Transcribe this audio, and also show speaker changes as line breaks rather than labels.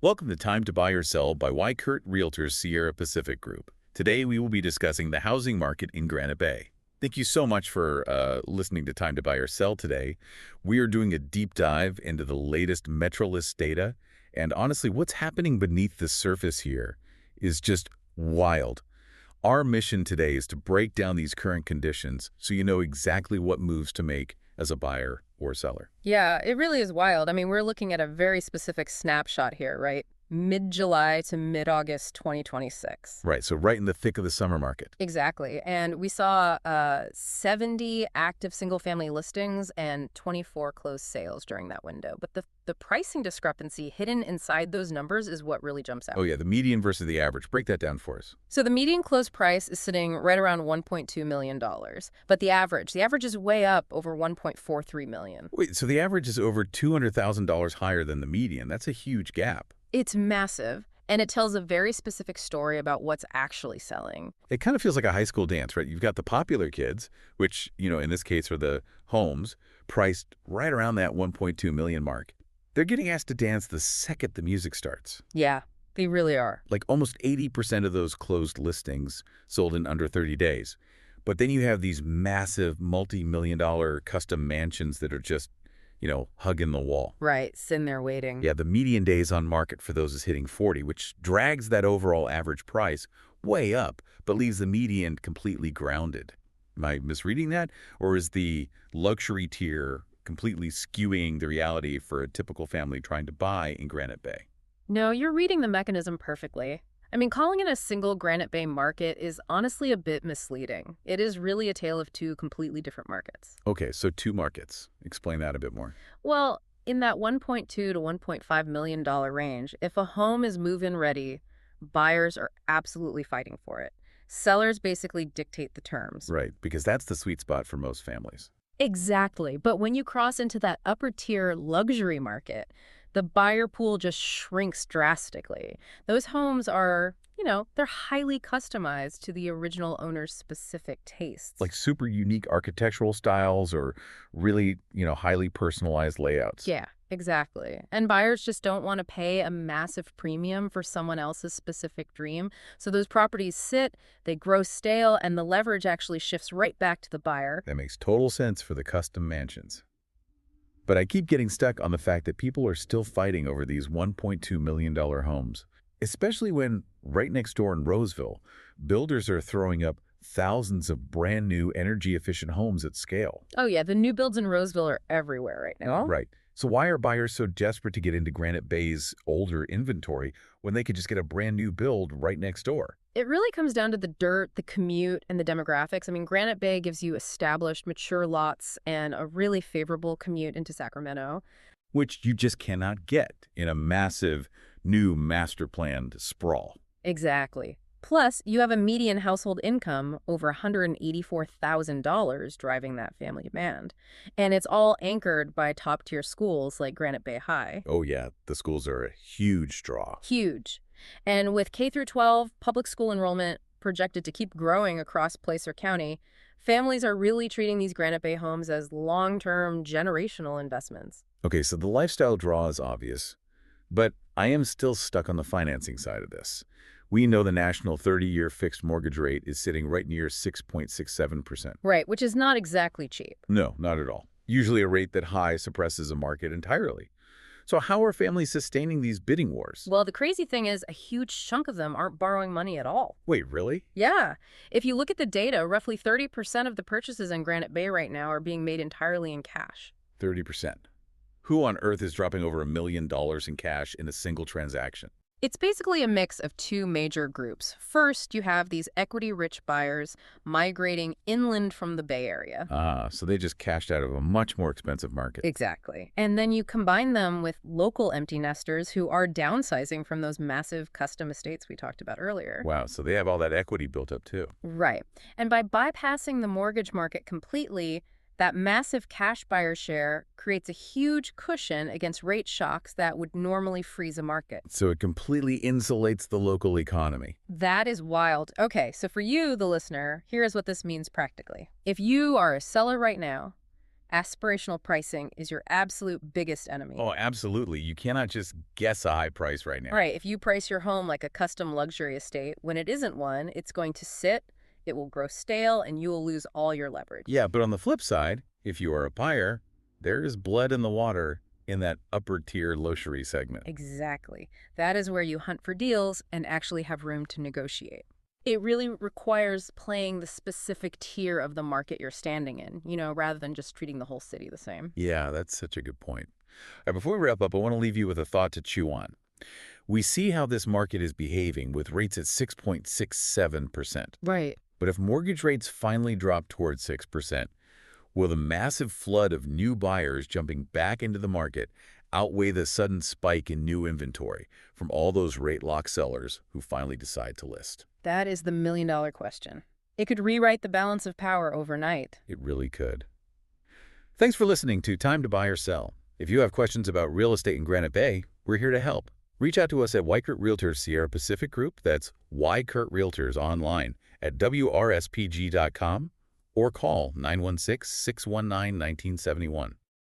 Welcome to Time to Buy or Sell by Wykert Realtors Sierra Pacific Group. Today we will be discussing the housing market in Granite Bay. Thank you so much for listening to Time to Buy or Sell today. We are doing a deep dive into the latest Metrolist data, and honestly, what's happening beneath the surface here is just wild. Our mission today is to break down these current conditions so you know exactly what moves to make as a buyer or seller.
Yeah, it really is wild. I mean, we're looking at a very specific snapshot here, right? Mid-July to mid-August 2026.
Right, so right in the thick of the summer market.
Exactly. And we saw 70 active single-family listings and 24 closed sales during that window. But the pricing discrepancy hidden inside those numbers is what really jumps out.
Oh yeah, the median versus the average. Break that down for us.
So the median closed price is sitting right around $1.2 million. But the average is way up over $1.43 million.
Wait, so the average is over $200,000 higher than the median. That's a huge gap.
It's massive, and it tells a very specific story about what's actually selling.
It kind of feels like a high school dance, right? You've got the popular kids, which, in this case are the homes, priced right around that 1.2 million mark. They're getting asked to dance the second the music starts.
Yeah, they really are.
Like almost 80% of those closed listings sold in under 30 days. But then you have these massive multi-million-dollar custom mansions that are just hugging the wall.
Right, sitting there waiting.
Yeah, the median days on market for those is hitting 40, which drags that overall average price way up, but leaves the median completely grounded. Am I misreading that? Or is the luxury tier completely skewing the reality for a typical family trying to buy in Granite Bay?
No, you're reading the mechanism perfectly. I mean, calling it a single Granite Bay market is honestly a bit misleading. It is really a tale of two completely different markets.
Okay, so two markets. Explain that a bit more.
Well, in that $1.2 to $1.5 million range, if a home is move-in ready, buyers are absolutely fighting for it. Sellers basically dictate the terms.
Right, because that's the sweet spot for most families.
Exactly. But when you cross into that upper tier luxury market, the buyer pool just shrinks drastically. Those homes are, they're highly customized to the original owner's specific tastes.
Like super unique architectural styles or really, highly personalized layouts.
Yeah, exactly. And buyers just don't want to pay a massive premium for someone else's specific dream. So those properties sit, they grow stale, and the leverage actually shifts right back to the buyer.
That makes total sense for the custom mansions. But I keep getting stuck on the fact that people are still fighting over these $1.2 million homes, especially when right next door in Roseville, builders are throwing up thousands of brand new energy-efficient homes at scale.
Oh yeah, the new builds in Roseville are everywhere right now.
Right. So why are buyers so desperate to get into Granite Bay's older inventory when they could just get a brand new build right next door?
It really comes down to the dirt, the commute, and the demographics. I mean, Granite Bay gives you established, mature lots and a really favorable commute into Sacramento.
Which you just cannot get in a massive, new master-planned sprawl.
Exactly. Plus, you have a median household income over $184,000 driving that family demand. And it's all anchored by top-tier schools like Granite Bay High.
Oh yeah, the schools are a huge draw.
Huge. And with K through 12 public school enrollment projected to keep growing across Placer County, families are really treating these Granite Bay homes as long-term generational investments.
Okay, so the lifestyle draw is obvious, but I am still stuck on the financing side of this. We know the national 30-year fixed mortgage rate is sitting right near 6.67%.
Right, which is not exactly cheap.
No, not at all. Usually a rate that high suppresses a market entirely. So how are families sustaining these bidding wars?
Well, the crazy thing is a huge chunk of them aren't borrowing money at all.
Wait, really?
Yeah. If you look at the data, roughly 30% of the purchases in Granite Bay right now are being made entirely in cash.
30%. Who on earth is dropping over $1 million in cash in a single transaction?
It's basically a mix of two major groups. First, you have these equity-rich buyers migrating inland from the Bay Area.
Ah, so they just cashed out of a much more expensive market.
Exactly. And then you combine them with local empty nesters who are downsizing from those massive custom estates we talked about earlier.
Wow, so they have all that equity built up too.
Right. And by bypassing the mortgage market completely, that massive cash buyer share creates a huge cushion against rate shocks that would normally freeze a market.
So it completely insulates the local economy.
That is wild. Okay, so for you, the listener, here is what this means practically. If you are a seller right now, Aspirational pricing is your absolute biggest enemy.
Oh, absolutely. You cannot just guess a high price right now.
Right, if you price your home like a custom luxury estate, when it isn't one, it's going to sit, it will grow stale, and you will lose all your leverage.
Yeah, but on the flip side, if you are a buyer, there is blood in the water in that upper tier luxury segment.
Exactly. That is where you hunt for deals and actually have room to negotiate. It really requires playing the specific tier of the market you're standing in, rather than just treating the whole city the same.
Yeah, that's such a good point. All right, before we wrap up, I want to leave you with a thought to chew on. We see how this market is behaving with rates at 6.67%.
Right.
But if mortgage rates finally drop towards 6%, will the massive flood of new buyers jumping back into the market outweigh the sudden spike in new inventory from all those rate-lock sellers who finally decide to list?
That is the million-dollar question. It could rewrite the balance of power overnight.
It really could. Thanks for listening to Time to Buy or Sell. If you have questions about real estate in Granite Bay, we're here to help. Reach out to us at Weichert Realtors Sierra Pacific Group, that's Weichert Realtors online at wrspg.com, or call 916-619-1971.